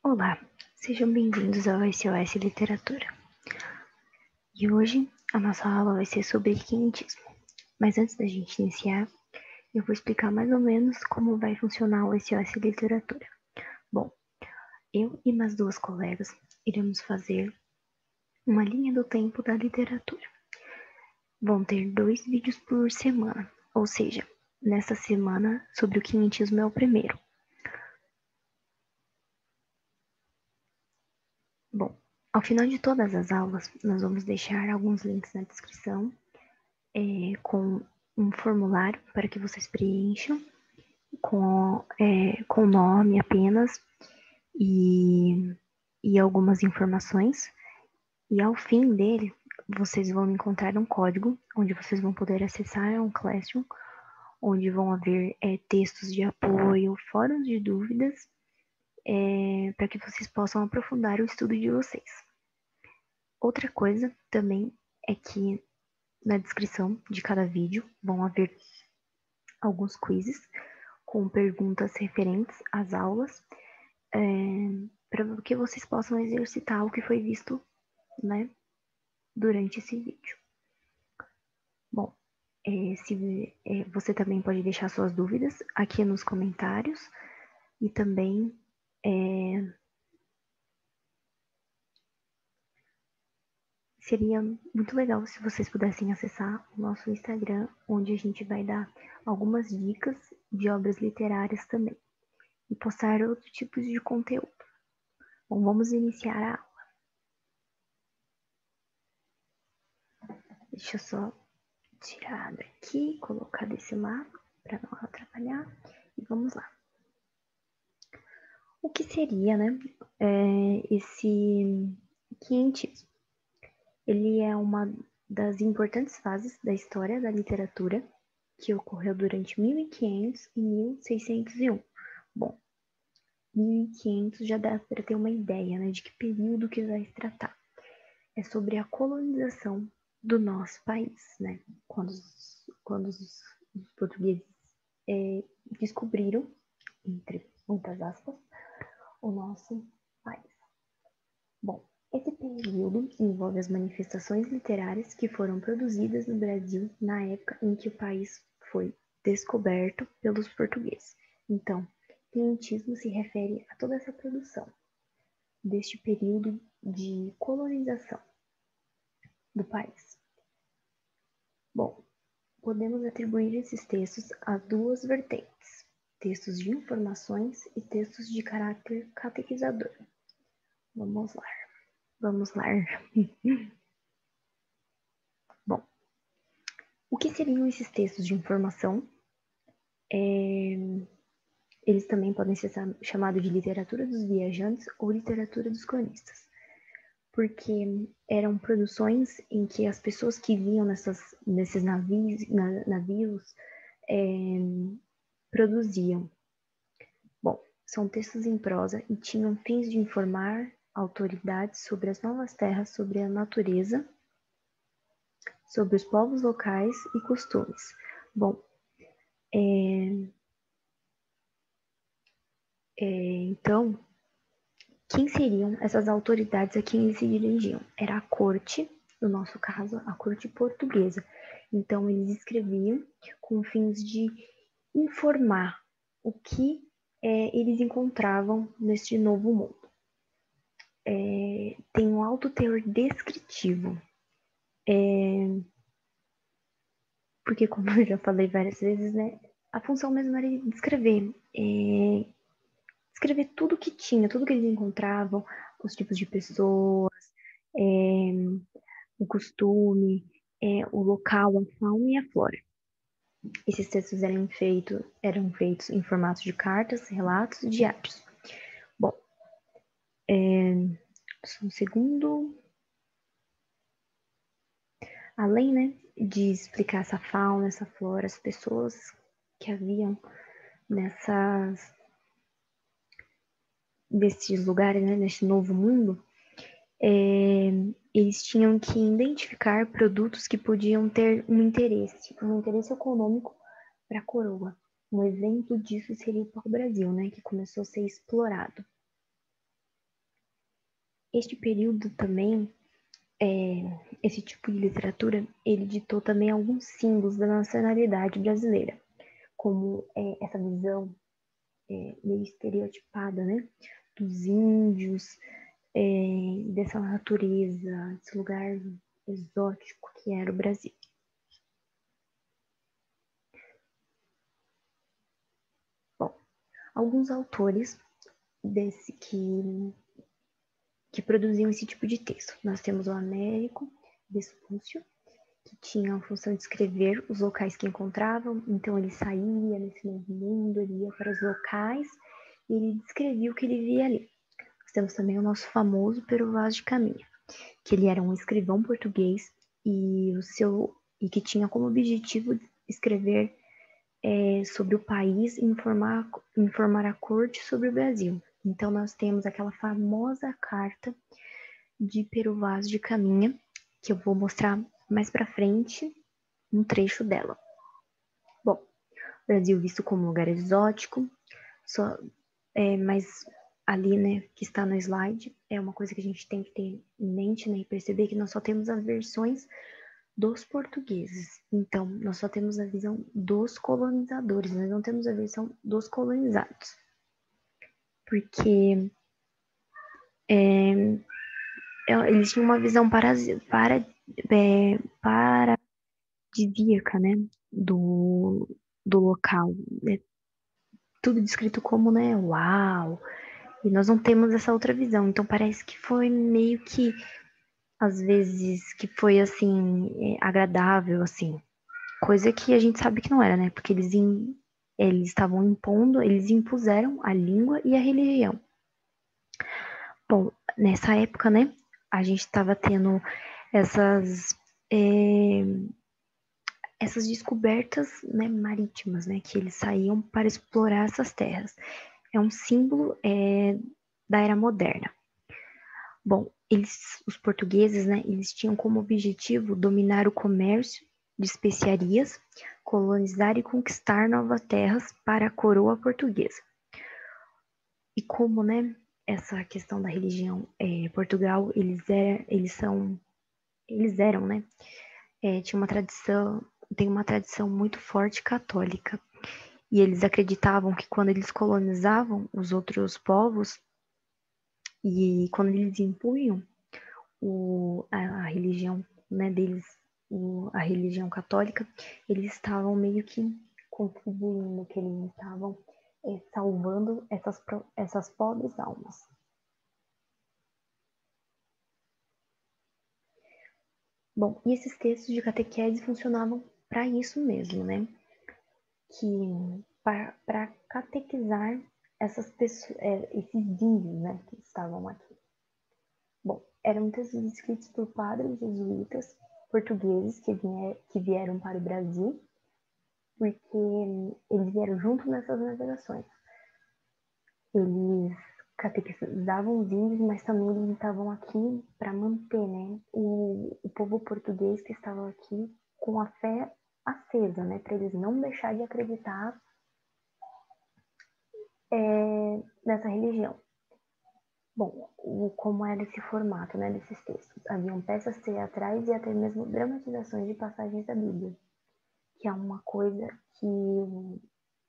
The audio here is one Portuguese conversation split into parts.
Olá, sejam bem-vindos ao SOS Literatura. E hoje a nossa aula vai ser sobre quinhentismo. Mas antes da gente iniciar, eu vou explicar mais ou menos como vai funcionar o SOS Literatura. Bom, eu e mais duas colegas iremos fazer uma linha do tempo da literatura. Vão ter 2 vídeos por semana, ou seja, nesta semana sobre o quinhentismo é o primeiro. Bom, ao final de todas as aulas, nós vamos deixar alguns links na descrição com um formulário para que vocês preencham com nome apenas e algumas informações. E ao fim dele, vocês vão encontrar um código onde vocês vão poder acessar um Classroom, onde vão haver textos de apoio, fóruns de dúvidas, para que vocês possam aprofundar o estudo de vocês. Outra coisa também é que na descrição de cada vídeo vão haver alguns quizzes com perguntas referentes às aulas, para que vocês possam exercitar o que foi visto, né, durante esse vídeo. Bom, você também pode deixar suas dúvidas aqui nos comentários e também seria muito legal se vocês pudessem acessar o nosso Instagram, onde a gente vai dar algumas dicas de obras literárias também e postar outros tipos de conteúdo. Bom, vamos iniciar a aula. Deixa eu só tirar daqui, colocar desse lado para não atrapalhar e vamos lá. O que seria, né, esse quinhentismo? Ele é uma das importantes fases da história da literatura que ocorreu durante 1500 e 1601. Bom, 1500 já dá para ter uma ideia, né, de que período que vai se tratar. É sobre a colonização do nosso país, né? Quando os portugueses descobriram, entre muitas aspas, o nosso país. Bom, esse período envolve as manifestações literárias que foram produzidas no Brasil na época em que o país foi descoberto pelos portugueses. Então, quinhentismo se refere a toda essa produção deste período de colonização do país. Bom, podemos atribuir esses textos a duas vertentes: textos de informações e textos de caráter catequizador. Vamos lá. Bom, o que seriam esses textos de informação? Eles também podem ser chamados de literatura dos viajantes ou literatura dos cronistas, porque eram produções em que as pessoas que viam nesses navios produziam. Bom, são textos em prosa e tinham fins de informar autoridades sobre as novas terras, sobre a natureza, sobre os povos locais e costumes. Bom, então, quem seriam essas autoridades a quem eles se dirigiam? Era a corte, no nosso caso, a corte portuguesa. Então, eles escreviam com fins de informar o que eles encontravam neste novo mundo. Tem um alto teor descritivo. Porque, como eu já falei várias vezes, né, a função mesmo era descrever. Descrever tudo que tinha, tudo que eles encontravam, os tipos de pessoas, o costume, o local, a fauna e a flora. Esses textos eram feitos em formato de cartas, relatos e diários. Bom, só um segundo. Além, né, de explicar essa fauna, essa flora, as pessoas que haviam desses lugares, né, nesse novo mundo, eles tinham que identificar produtos que podiam ter um interesse econômico para a coroa. Um exemplo disso seria o pau-brasil, né, que começou a ser explorado. Este período também, esse tipo de literatura, ele ditou também alguns símbolos da nacionalidade brasileira, como essa visão meio estereotipada, né? Dos índios, dessa natureza, desse lugar exótico que era o Brasil. Bom, alguns autores que produziam esse tipo de texto. Nós temos o Américo Vespúcio, que tinha a função de escrever os locais que encontravam, então ele saía nesse novo mundo, ele ia para os locais e ele descrevia o que ele via ali. Nós temos também o nosso famoso Pero Vaz de Caminha, que ele era um escrivão português e que tinha como objetivo escrever sobre o país e informar a corte sobre o Brasil. Então nós temos aquela famosa carta de Pero Vaz de Caminha, que eu vou mostrar mais para frente um trecho dela. Bom, o Brasil visto como um lugar exótico, mas ali, né, que está no slide, é uma coisa que a gente tem que ter em mente, né, e perceber que nós só temos as versões dos portugueses. Então, nós só temos a visão dos colonizadores, nós não temos a versão dos colonizados. Porque eles tinham uma visão paradisíaca, né, do local. É tudo descrito como, né, uau! E nós não temos essa outra visão. Então, parece que foi meio que, às vezes, que foi, assim, agradável, assim. Coisa que a gente sabe que não era, né? Porque eles estavam impondo, eles impuseram a língua e a religião. Bom, nessa época, né, a gente estava tendo essas descobertas, né, marítimas, né, que eles saíam para explorar essas terras. É um símbolo da era moderna. Bom, os portugueses, né, eles tinham como objetivo dominar o comércio de especiarias, colonizar e conquistar novas terras para a coroa portuguesa. E como, né, essa questão da religião, Portugal, eles eram, né, tem uma tradição muito forte católica. E eles acreditavam que quando eles colonizavam os outros povos e quando eles impunham a religião, né, deles, a religião católica, eles estavam meio que contribuindo, que eles estavam salvando essas pobres almas. Bom, e esses textos de catequese funcionavam para isso mesmo, né? Que para catequizar essas pessoas, esses índios, né, que estavam aqui. Bom, eram textos escritos por padres jesuítas portugueses que vieram para o Brasil, porque eles vieram junto nessas navegações. Eles catequizavam os índios, mas também eles estavam aqui para manter, né, o povo português que estava aqui com a fé acesa, né, para eles não deixar de acreditar nessa religião. Bom, como era esse formato, né, desses textos? Haviam peças teatrais e até mesmo dramatizações de passagens da Bíblia, que é uma coisa que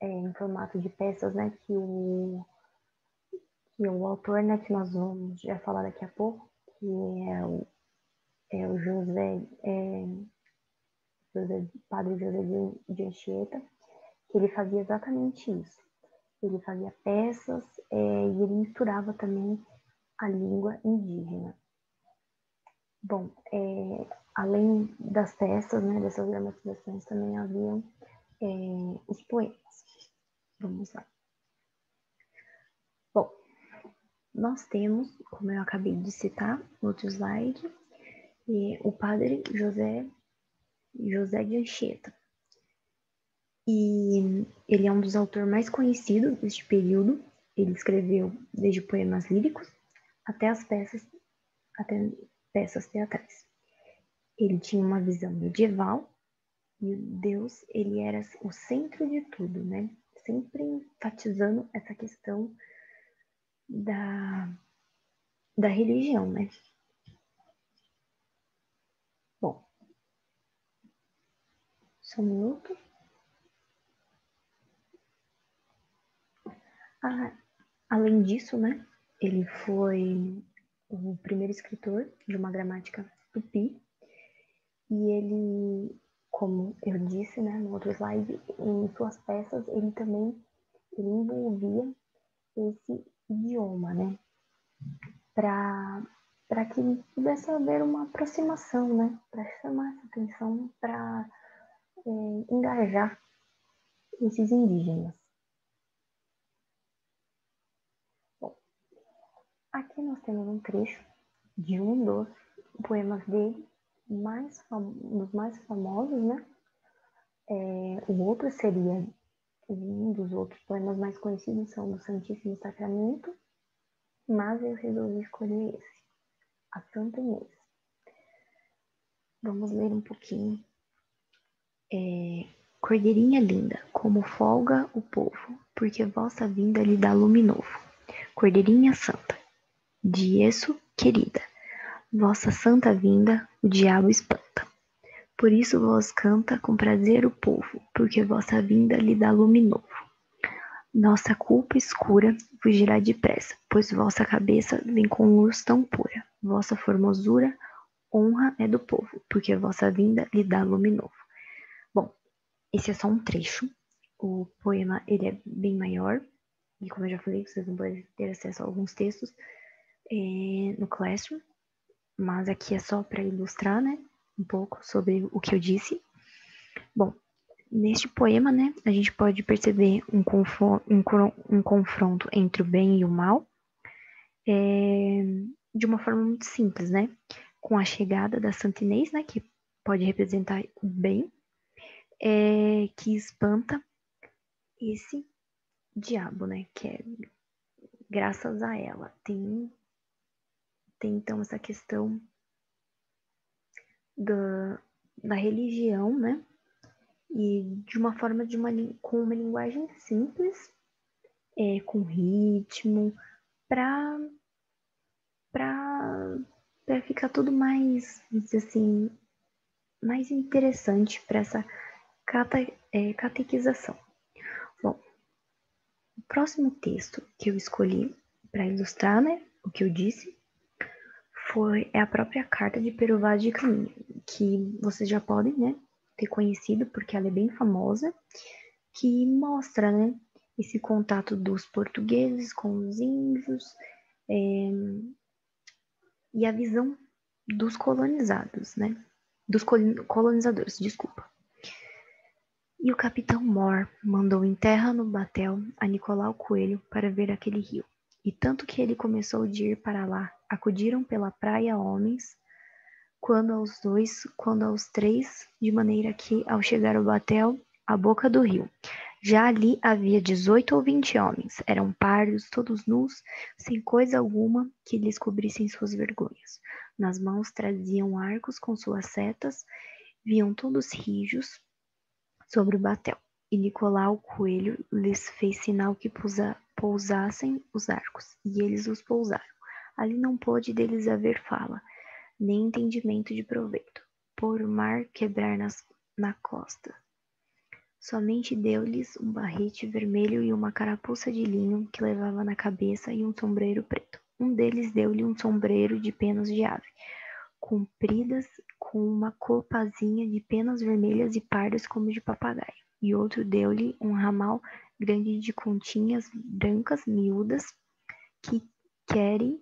em formato de peças, né, que o autor, né, que nós vamos já falar daqui a pouco, que o Padre José de Anchieta, que ele fazia exatamente isso. Ele fazia peças e ele misturava também a língua indígena. Bom, além das peças, né, dessas dramatizações, também haviam os poemas. Vamos lá. Bom, nós temos, como eu acabei de citar no outro slide, o padre José de Anchieta. E ele é um dos autores mais conhecidos deste período. Ele escreveu desde poemas líricos até peças teatrais. Ele tinha uma visão medieval e Deus, ele era o centro de tudo, né? Sempre enfatizando essa questão da religião, né? Bom, só um minuto. Além disso, né, ele foi o primeiro escritor de uma gramática tupi, e ele, como eu disse, né, no outro slide, em suas peças ele envolvia esse idioma, né, para que pudesse haver uma aproximação, né, para chamar essa atenção, para engajar esses indígenas. Bom, aqui nós temos um trecho de um dos poemas dele, dos mais famosos, né? O outro seria, um dos outros poemas mais conhecidos são do Santíssimo Sacramento, mas eu resolvi escolher esse, a Santa Inês. Vamos ler um pouquinho. Cordeirinha linda, como folga o povo, porque vossa vinda lhe dá lume novo. Cordeirinha santa, de isso querida, vossa santa vinda o diabo espanta. Por isso vos canta com prazer o povo, porque vossa vinda lhe dá lume novo. Nossa culpa escura fugirá depressa, pois vossa cabeça vem com luz tão pura. Vossa formosura, honra é do povo, porque vossa vinda lhe dá lume novo. Bom, esse é só um trecho. O poema ele é bem maior, e como eu já falei, vocês não podem ter acesso a alguns textos no Classroom, mas aqui é só para ilustrar, né, um pouco sobre o que eu disse. Bom, neste poema, né, a gente pode perceber um confronto entre o bem e o mal, de uma forma muito simples, né, com a chegada da Santa Inês, né, que pode representar o bem, que espanta esse diabo, né, que é graças a ela. Tem então essa questão da religião, né, e de uma forma com uma linguagem simples, com ritmo, para ficar tudo mais, assim, mais interessante para essa catequização. Bom, o próximo texto que eu escolhi para ilustrar, né, o que eu disse, é a própria carta de Pero Vaz de Caminha, que vocês já podem, né, ter conhecido porque ela é bem famosa, que mostra, né, esse contato dos portugueses com os índios, e a visão dos colonizados, né, dos colonizadores, desculpa. E o capitão Mor mandou em terra no batel a Nicolau Coelho para ver aquele rio. E tanto que ele começou de ir para lá, acudiram pela praia homens, quando aos três, de maneira que, ao chegar ao batel, à boca do rio, já ali havia 18 ou 20 homens, eram pardos, todos nus, sem coisa alguma que lhes cobrissem suas vergonhas. Nas mãos traziam arcos com suas setas, viam todos rijos sobre o batel. E Nicolau Coelho lhes fez sinal que pousassem os arcos, e eles os pousaram. Ali não pôde deles haver fala, nem entendimento de proveito, por o mar quebrar na costa. Somente deu-lhes um barrete vermelho e uma carapuça de linho que levava na cabeça e um sombreiro preto. Um deles deu-lhe um sombreiro de penas de ave, compridas com uma copazinha de penas vermelhas e pardas como de papagaio. E outro deu-lhe um ramal grande de continhas brancas miúdas que querem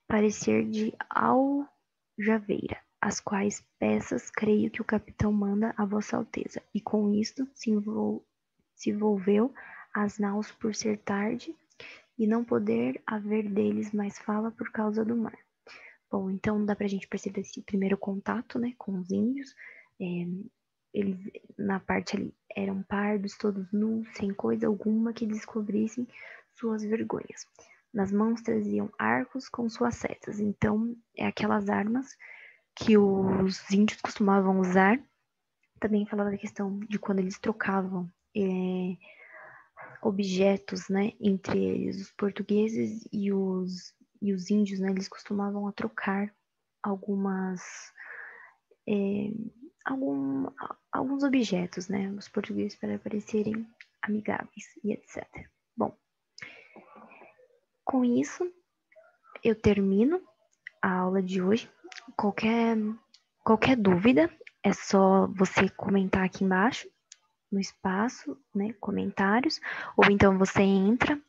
parecer de aljaveira, as quais peças creio que o capitão manda a vossa alteza. E com isto se volveu às naus por ser tarde e não poder haver deles mais fala por causa do mar. Bom, então dá pra gente perceber esse primeiro contato, né, com os índios. Eles, na parte ali, eram pardos, todos nus, sem coisa alguma que descobrissem suas vergonhas. Nas mãos traziam arcos com suas setas. Então, é aquelas armas que os índios costumavam usar. Também falava da questão de quando eles trocavam objetos, né, entre eles, os portugueses e e os índios, né, eles costumavam trocar algumas é, alguns objetos, né, os portugueses para parecerem amigáveis e etc. Bom, com isso eu termino a aula de hoje. Qualquer dúvida é só você comentar aqui embaixo no espaço, né, comentários, ou então você entra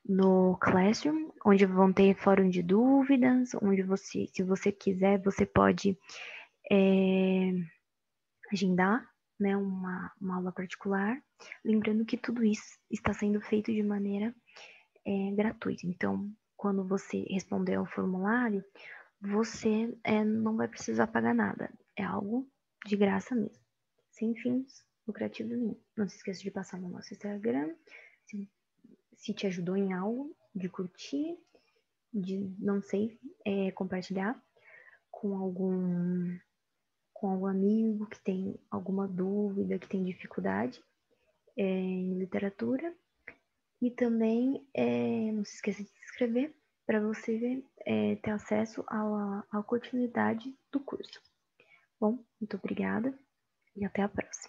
no Classroom, onde vão ter fórum de dúvidas, onde você, se você quiser, você pode agendar, né, uma aula particular. Lembrando que tudo isso está sendo feito de maneira gratuita. Então, quando você responder ao formulário, você não vai precisar pagar nada. É algo de graça mesmo, sem fins lucrativos nenhum. Não se esqueça de passar no nosso Instagram, se te ajudou em algo, de curtir, de, não sei, compartilhar com algum amigo que tem alguma dúvida, que tem dificuldade em literatura. E também não se esqueça de se inscrever para você ter acesso à continuidade do curso. Bom, muito obrigada e até a próxima.